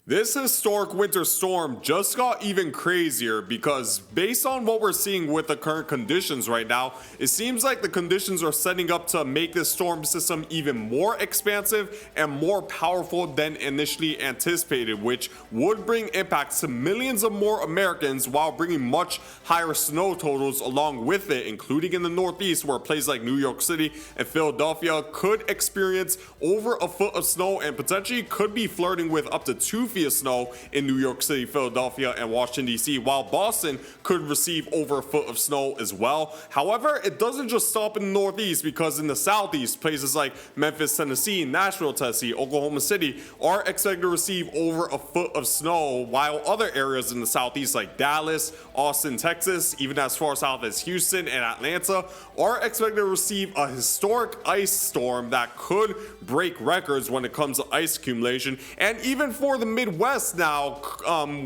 This historic winter storm just got even crazier because, based on what we're seeing with the current conditions right now, it seems like the conditions are setting up to make this storm system even more expansive and more powerful than initially anticipated, which would bring impacts to millions of more Americans while bringing much higher snow totals along with it, including in the Northeast, where places like New York City and Philadelphia could experience over a foot of snow and potentially could be flirting with up to 2 feet of snow in New York City, Philadelphia, and Washington, D.C., while Boston could receive over a foot of snow as well. However, it doesn't just stop in the Northeast, because in the Southeast, places like Memphis, Tennessee, Nashville, Tennessee, Oklahoma City are expected to receive over a foot of snow, while other areas in the Southeast like Dallas, Austin, Texas, even as far south as Houston and Atlanta are expected to receive a historic ice storm that could break records when it comes to ice accumulation. And even for the Midwest now,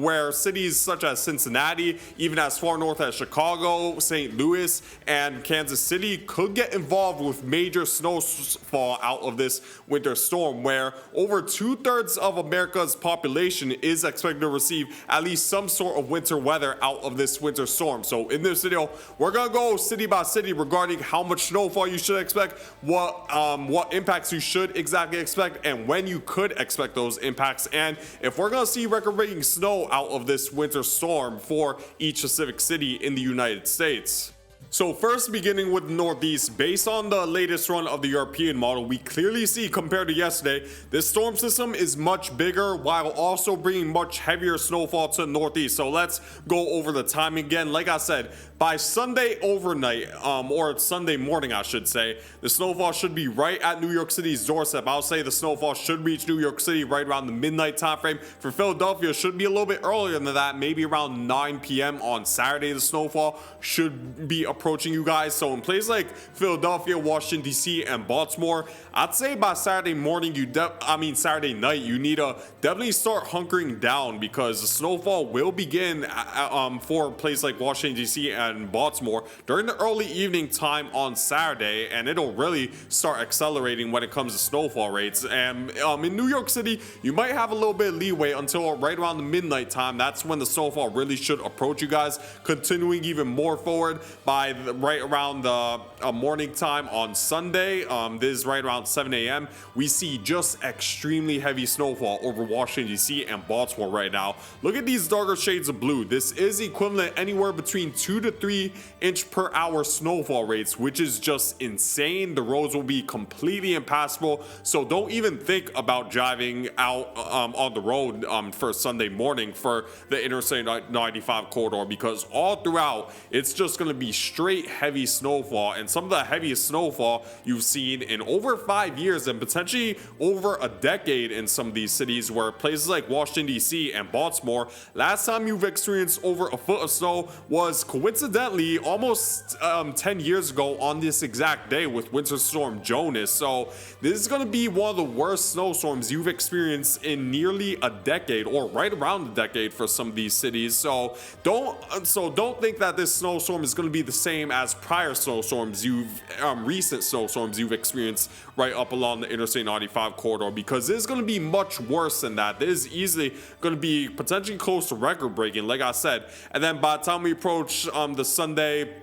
where cities such as Cincinnati, even as far north as Chicago, St. Louis, and Kansas City could get involved with major snowfall out of this winter storm, where over 2/3 of America's population is expected to receive at least some sort of winter weather out of this winter storm. So in this video, we're gonna go city by city regarding how much snowfall you should expect, what impacts you should exactly expect, and when you could expect those impacts, and if we're gonna see record-breaking snow out of this winter storm for each specific city in the United States. So first, beginning with the Northeast, based on the latest run of the European model, we clearly see, compared to yesterday, this storm system is much bigger while also bringing much heavier snowfall to the Northeast. So let's go over the timing again. Like I said, by Sunday overnight, or Sunday morning, I should say, the snowfall should be right at New York City's doorstep. I'll say the snowfall should reach New York City right around the midnight time frame. For Philadelphia, it should be a little bit earlier than that, maybe around 9 p.m. on Saturday. The snowfall should be approaching you guys. So in places like Philadelphia, Washington, D.C., and Baltimore, I'd say by Saturday morning, Saturday night, you need to definitely start hunkering down, because the snowfall will begin for places like Washington, D.C. and Baltimore during the early evening time on Saturday, and it'll really start accelerating when it comes to snowfall rates. And in New York City, you might have a little bit of leeway until right around the midnight time. That's when the snowfall really should approach you guys, continuing even more forward by right around the morning time on Sunday. This is right around 7 a.m. We see just extremely heavy snowfall over Washington, D.C. and Baltimore right now. Look at these darker shades of blue. This is equivalent anywhere between 2 to 3 inch per hour snowfall rates, which is just insane. The roads will be completely impassable, so don't even think about driving out on the road for Sunday morning for the Interstate 95 corridor, because all throughout it's just going to be straight heavy snowfall, and some of the heaviest snowfall you've seen in over 5 years and potentially over a decade in some of these cities, where places like Washington, D.C. and Baltimore, last time you've experienced over a foot of snow was coincidentally almost 10 years ago on this exact day with Winter Storm Jonas. So this is going to be one of the worst snowstorms you've experienced in nearly a decade, or right around a decade for some of these cities. So don't think that this snowstorm is going to be the same as prior snowstorms recent snowstorms you've experienced right up along the Interstate 95 corridor, because this is going to be much worse than that. This is easily going to be potentially close to record breaking, like I said. And then by the time we approach the Sunday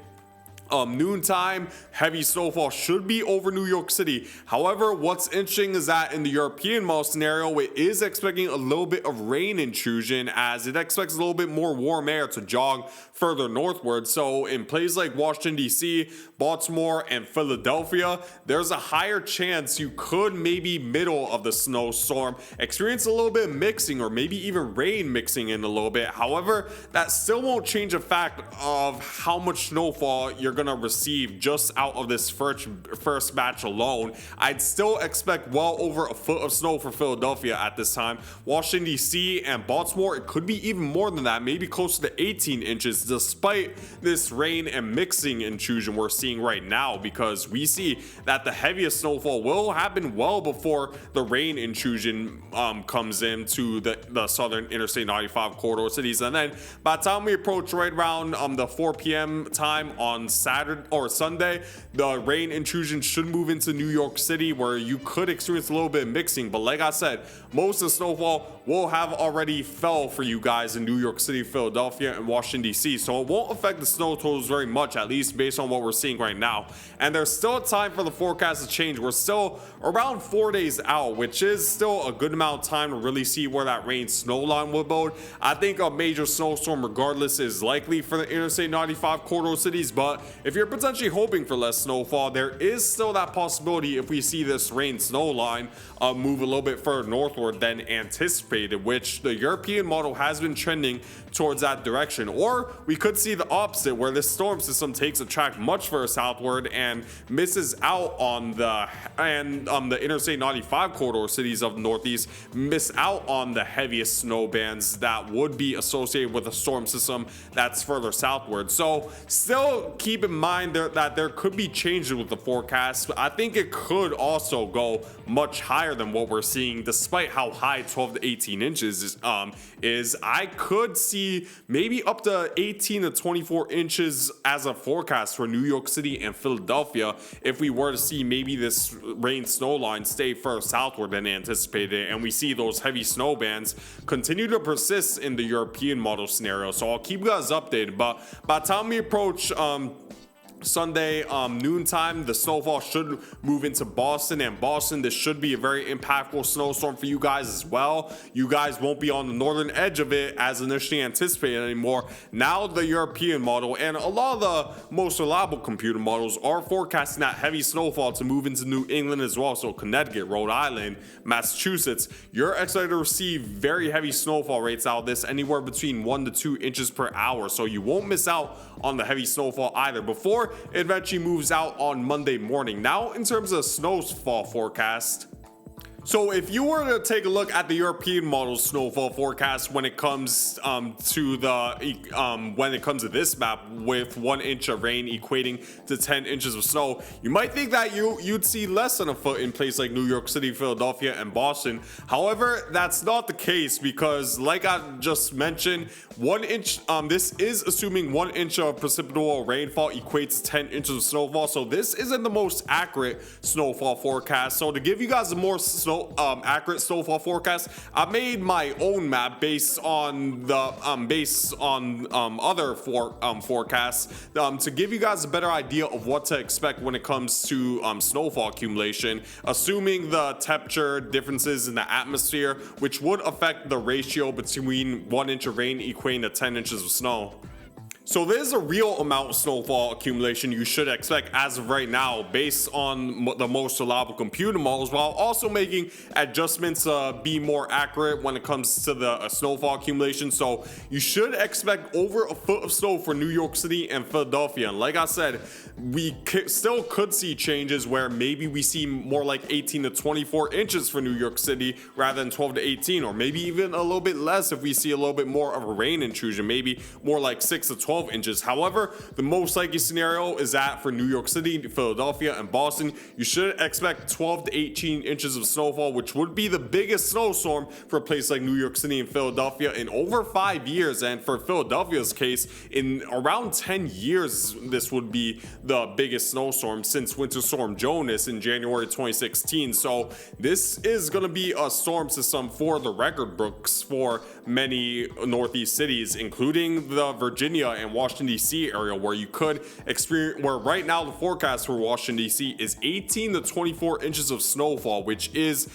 noontime, heavy snowfall should be over New York City. However, what's interesting is that in the European model scenario, it is expecting a little bit of rain intrusion, as it expects a little bit more warm air to jog further northward. So in places like Washington, D.C., Baltimore, and Philadelphia, there's a higher chance you could, maybe middle of the snowstorm, experience a little bit of mixing, or maybe even rain mixing in a little bit. However, that still won't change the fact of how much snowfall you're gonna receive just out of this first batch alone. I'd still expect well over a foot of snow for Philadelphia at this time. Washington, D.C. and Baltimore, it could be even more than that, maybe closer to 18 inches, despite this rain and mixing intrusion we're seeing right now, because we see that the heaviest snowfall will happen well before the rain intrusion comes into the southern Interstate 95 corridor cities. And then by the time we approach right around the 4 p.m. time on Saturday, Saturday or Sunday, the rain intrusion should move into New York City, where you could experience a little bit of mixing. But like I said, most of the snowfall will have already fell for you guys in New York City, Philadelphia, and Washington, D.C. So it won't affect the snow totals very much, at least based on what we're seeing right now. And there's still time for the forecast to change. We're still around 4 days out, which is still a good amount of time to really see where that rain snow line will build. I think a major snowstorm regardless is likely for the Interstate 95 corridor cities, but if you're potentially hoping for less snowfall, there is still that possibility if we see this rain snow line move a little bit further northward than anticipated, which the European model has been trending towards that direction. Or we could see the opposite, where this storm system takes a track much further southward and misses out on the Interstate 95 corridor cities of the Northeast, miss out on the heaviest snow bands that would be associated with a storm system that's further southward. So still keep in mind that there could be changes with the forecast. I think it could also go much higher than what we're seeing, despite how high 12 to 18 inches is. I could see maybe up to 18 to 24 inches as a forecast for New York City and Philadelphia if we were to see maybe this rain snow line stay further southward than anticipated, and we see those heavy snow bands continue to persist in the European model scenario. So I'll keep you guys updated, but by the time we approach Sunday noontime, the snowfall should move into Boston, and Boston, this should be a very impactful snowstorm for you guys as well. You guys won't be on the northern edge of it as initially anticipated anymore. Now the European model and a lot of the most reliable computer models are forecasting that heavy snowfall to move into New England as well. So Connecticut, Rhode Island, Massachusetts, you're expected to receive very heavy snowfall rates out of this, anywhere between 1 to 2 inches per hour. So you won't miss out on the heavy snowfall either before it eventually moves out on Monday morning. Now, in terms of snowfall forecast, so if you were to take a look at the European model snowfall forecast when it comes to this map, with 1 inch of rain equating to 10 inches of snow, you might think that you'd see less than a foot in places like New York City, Philadelphia, and Boston. However, that's not the case, because like I just mentioned, 1 inch, this is assuming 1 inch of precipitable rainfall equates to 10 inches of snowfall. So this isn't the most accurate snowfall forecast. So to give you guys a more accurate snowfall forecast, I made my own map based on the other forecasts to give you guys a better idea of what to expect when it comes to snowfall accumulation, assuming the temperature differences in the atmosphere, which would affect the ratio between 1 inch of rain equating to 10 inches of snow. So there's a real amount of snowfall accumulation you should expect as of right now, based on the most reliable computer models, while also making adjustments to be more accurate when it comes to the snowfall accumulation. So you should expect over a foot of snow for New York City and Philadelphia. And like I said, we still could see changes where maybe we see more like 18 to 24 inches for New York City rather than 12 to 18, or maybe even a little bit less if we see a little bit more of a rain intrusion, maybe more like 6 to 12 inches. However, the most likely scenario is that for New York City, Philadelphia, and Boston, you should expect 12 to 18 inches of snowfall, which would be the biggest snowstorm for a place like New York City and Philadelphia in over 5 years. And for Philadelphia's case, in around 10 years, this would be the biggest snowstorm since Winter Storm Jonas in January 2016. So this is going to be a storm system for the record books for many Northeast cities, including the Virginia and Washington, D.C. area, where you could experience, where right now the forecast for Washington, D.C. is 18 to 24 inches of snowfall, which is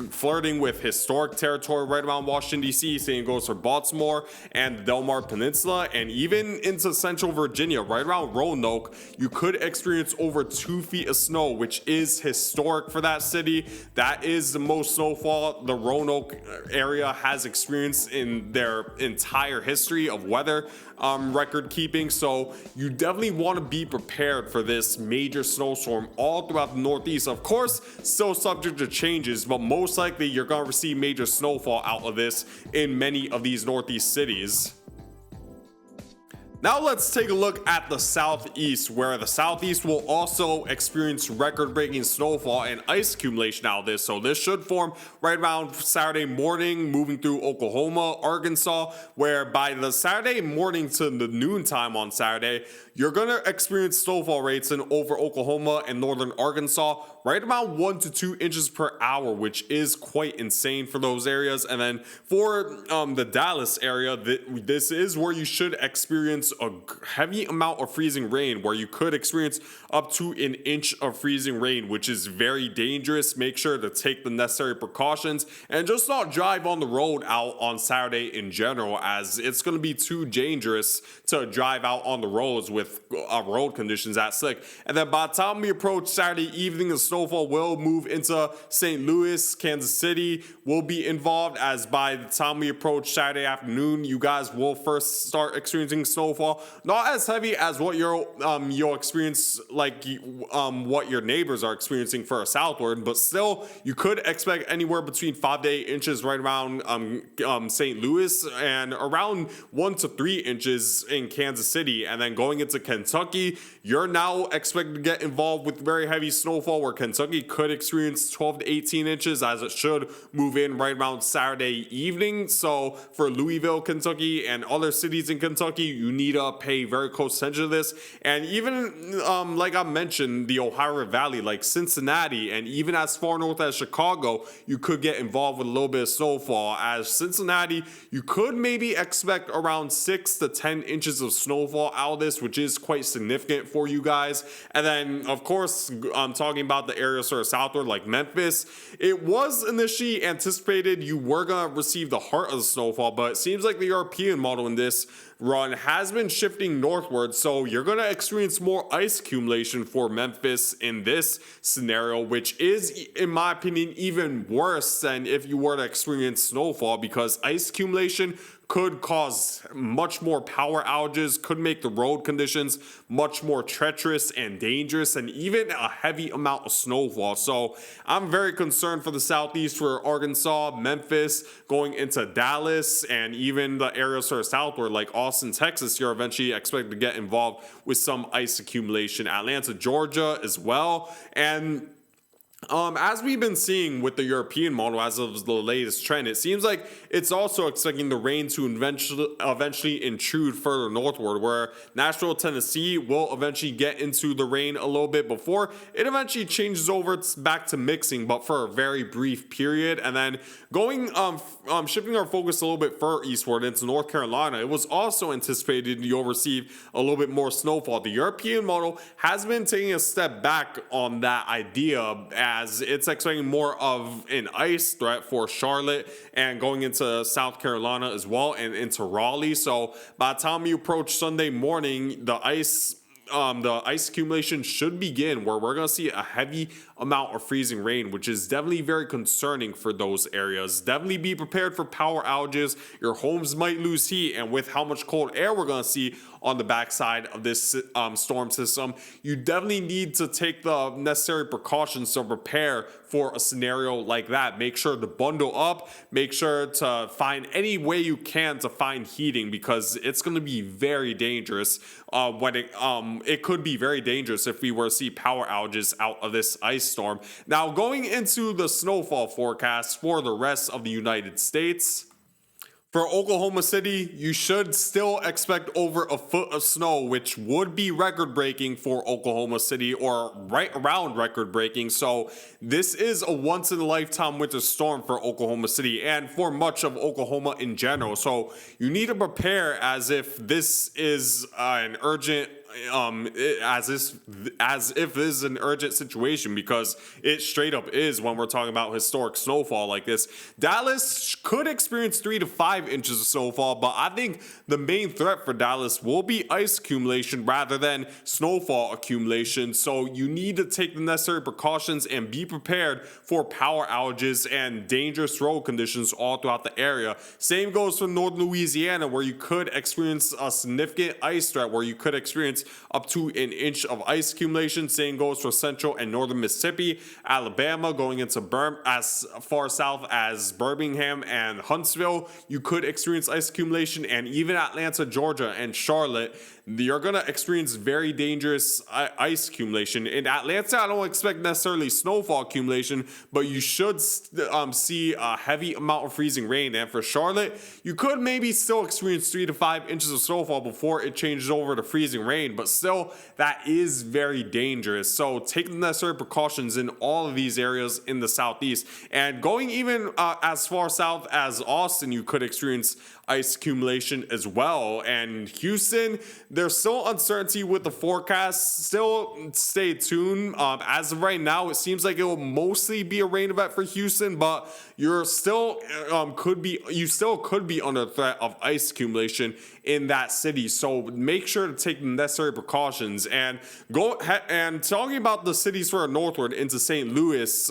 flirting with historic territory right around Washington, D.C. Same goes for Baltimore and the Delmar Peninsula, and even into central Virginia, right around Roanoke, you could experience over 2 feet of snow, which is historic for that city. That is the most snowfall the Roanoke area has experienced in their entire history of weather record keeping. So you definitely want to be prepared for this major snowstorm all throughout the Northeast. Of course, still subject to changes, but most likely you're going to receive major snowfall out of this in many of these Northeast cities. Now let's take a look at the southeast, where the southeast will also experience record-breaking snowfall and ice accumulation out of this. So this should form right around Saturday morning, moving through Oklahoma, Arkansas, where by the Saturday morning to the noontime on Saturday, you're going to experience snowfall rates in over Oklahoma and northern Arkansas right around 1 to 2 inches per hour, which is quite insane for those areas. And then for the Dallas area, this is where you should experience a heavy amount of freezing rain, where you could experience up to an inch of freezing rain, which is very dangerous. Make sure to take the necessary precautions and just not drive on the road out on Saturday in general, as it's going to be too dangerous to drive out on the roads with road conditions that slick. And then by the time we approach Saturday evening, the snowfall will move into St. Louis, Kansas City will be involved, as by the time we approach Saturday afternoon, you guys will first start experiencing snowfall. Not as heavy as what you'll experience, like what your neighbors are experiencing for a southward, but still you could expect anywhere between 5 to 8 inches right around St. Louis, and around 1 to 3 inches in Kansas City. And then going into Kentucky, you're now expected to get involved with very heavy snowfall, where Kentucky could experience 12 to 18 inches, as it should move in right around Saturday evening. So for Louisville, Kentucky, and other cities in Kentucky, you need to pay very close attention to this. And even like I mentioned, the Ohio Valley, like Cincinnati, and even as far north as Chicago, you could get involved with a little bit of snowfall. As Cincinnati, you could maybe expect around 6 to 10 inches of snowfall out of this, which is quite significant for you guys. And then, of course, I'm talking about the area sort of southward, like Memphis. It was initially anticipated you were going to receive the heart of the snowfall, but it seems like the European model in this run has been shifting northward, so you're going to experience more ice accumulation for Memphis in this scenario, which is, in my opinion, even worse than if you were to experience snowfall, because ice accumulation could cause much more power outages, could make the road conditions much more treacherous and dangerous, and even a heavy amount of snowfall. So I'm very concerned for the southeast, for Arkansas, Memphis, going into Dallas, and even the areas sort of southward like Austin, Texas. You're eventually expected to get involved with some ice accumulation. Atlanta, Georgia as well. And as we've been seeing with the European model as of the latest trend, it seems like it's also expecting the rain to eventually intrude further northward, where Nashville, Tennessee will eventually get into the rain a little bit before it eventually changes over back to mixing, but for a very brief period. And then going shifting our focus a little bit further eastward into North Carolina, it was also anticipated you'll receive a little bit more snowfall. The European model has been taking a step back on that idea, as it's expecting more of an ice threat for Charlotte and going into South Carolina as well, and into Raleigh. So by the time you approach Sunday morning, the ice accumulation should begin, where we're going to see a heavy amount of freezing rain, which is definitely very concerning for those areas. Definitely be prepared for power outages. Your homes might lose heat, and with how much cold air we're going to see on the backside of this storm system, you definitely need to take the necessary precautions to prepare for a scenario like that. Make sure to bundle up, make sure to find any way you can to find heating, because it's going to be very dangerous when it could be very dangerous if we were to see power outages out of this ice storm. Now, going into the snowfall forecast for the rest of the United States, for Oklahoma City, you should still expect over a foot of snow, which would be record-breaking for Oklahoma City, or right around record-breaking. So this is a once-in-a-lifetime winter storm for Oklahoma City and for much of Oklahoma in general. So you need to prepare as if this is an urgent as if this is an urgent situation, because it straight up is when we're talking about historic snowfall like this. Dallas could experience 3 to 5 inches of snowfall, but I think the main threat for Dallas will be ice accumulation rather than snowfall accumulation. So you need to take the necessary precautions and be prepared for power outages and dangerous road conditions all throughout the area. Same goes for northern Louisiana, where you could experience a significant ice threat, where you could experience experience up to an inch of ice accumulation. Same goes for central and northern Mississippi, Alabama, going into as far south as Birmingham and Huntsville. You could experience ice accumulation, and even Atlanta, Georgia, and Charlotte, you're going to experience very dangerous ice accumulation. In Atlanta, I don't expect necessarily snowfall accumulation, but you should see a heavy amount of freezing rain. And for Charlotte, you could maybe still experience 3 to 5 inches of snowfall before it changes over to freezing rain, but still, that is very dangerous. So take the necessary precautions in all of these areas in the southeast. And going even as far south as Austin, you could experience ice accumulation as well. And Houston, there's still uncertainty with the forecast. Still stay tuned. As of right now, it seems like it will mostly be a rain event for Houston, but you're still could be under threat of ice accumulation in that city. So make sure to take the necessary precautions. And talking about the cities further northward into St. Louis,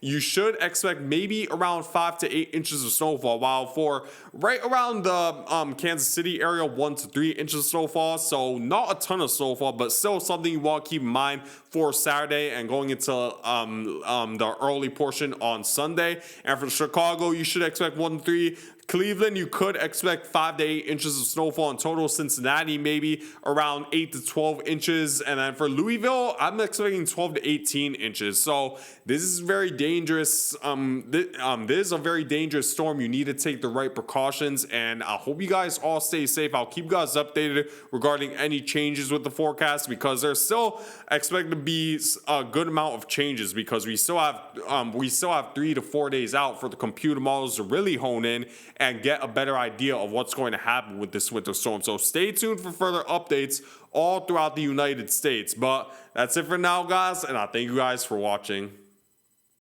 you should expect maybe around 5 to 8 inches of snowfall, while for right around the Kansas City area, 1 to 3 inches of snowfall. So not a ton of snowfall, but still something you want to keep in mind for Saturday and going into the early portion on Sunday. And for Chicago, you should expect 1 to 3. Cleveland, you could expect 5 to 8 inches of snowfall in total. Cincinnati, maybe around 8 to 12 inches. And then for Louisville, I'm expecting 12 to 18 inches. So this is very dangerous. This is a very dangerous storm. You need to take the right precautions. And I hope you guys all stay safe. I'll keep you guys updated regarding any changes with the forecast, because there's still expected to be a good amount of changes, because we still have 3 to 4 days out for the computer models to really hone in and get a better idea of what's going to happen with this winter storm. So stay tuned for further updates all throughout the United States. But that's it for now, guys, and I thank you guys for watching.